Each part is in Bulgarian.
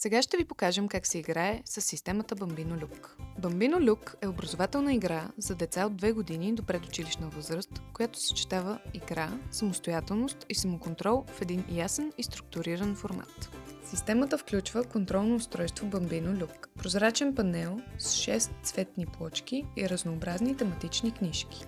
Сега ще ви покажем как се играе с системата Bambino Look. Bambino Look е образователна игра за деца от 2 години до предучилищна възраст, която съчетава игра, самостоятелност и самоконтрол в един ясен и структуриран формат. Системата включва контролно устройство Bambino Look, прозрачен панел с 6 цветни плочки и разнообразни тематични книжки.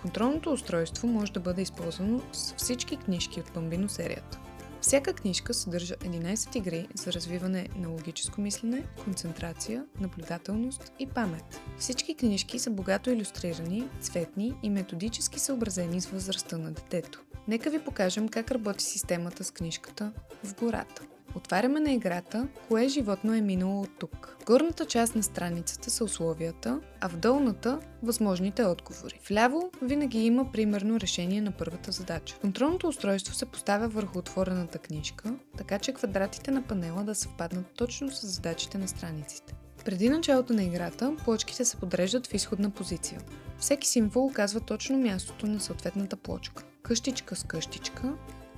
Контролното устройство може да бъде използвано с всички книжки от Bambino серията. Всяка книжка съдържа 11 игри за развиване на логическо мислене, концентрация, наблюдателност и памет. Всички книжки са богато илюстрирани, цветни и методически съобразени с възрастта на детето. Нека ви покажем как работи системата с книжката в гората. Отваряме на играта кое животно е минало от тук. В горната част на страницата са условията, а в долната – възможните отговори. Вляво винаги има примерно решение на първата задача. Контролното устройство се поставя върху отворената книжка, така че квадратите на панела да съвпаднат точно с задачите на страниците. Преди началото на играта, плочките се подреждат в изходна позиция. Всеки символ указва точно мястото на съответната плочка. Къщичка с къщичка,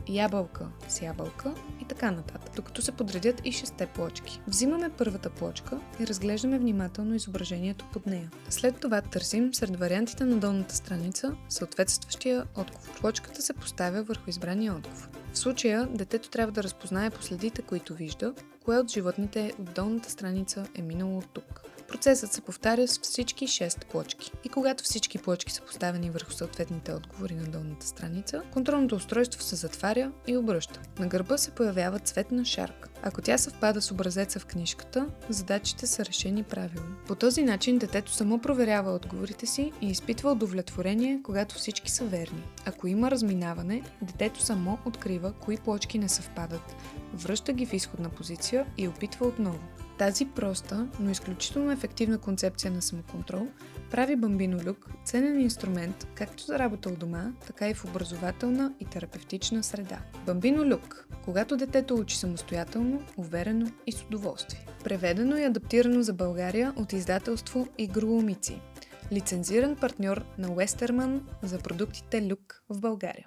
ябълка с ябълка и така нататък, докато се подредят и 6 плочки. Взимаме първата плочка и разглеждаме внимателно изображението под нея. След това търсим сред вариантите на долната страница съответстващия отговор. Плочката се поставя върху избрания отговор. В случая детето трябва да разпознае по следите, които вижда, кое от животните от долната страница е минало от тук. Процесът се повтаря с всички 6 плочки. И когато всички плочки са поставени върху съответните отговори на долната страница, контролното устройство се затваря и обръща. На гърба се появява цветна шарка. Ако тя съвпада с образеца в книжката, задачите са решени правилно. По този начин детето само проверява отговорите си и изпитва удовлетворение, когато всички са верни. Ако има разминаване, детето само открива кои плочки не съвпадат, връща ги в изходна позиция и опитва отново. Тази проста, но изключително ефективна концепция на самоконтрол прави Bambino Look ценен инструмент както за работа у дома, така и в образователна и терапевтична среда. Bambino Look – когато детето учи самостоятелно, уверено и с удоволствие. Преведено и адаптирано за България от издателство Игроломици. Лицензиран партньор на Уестерман за продуктите Look в България.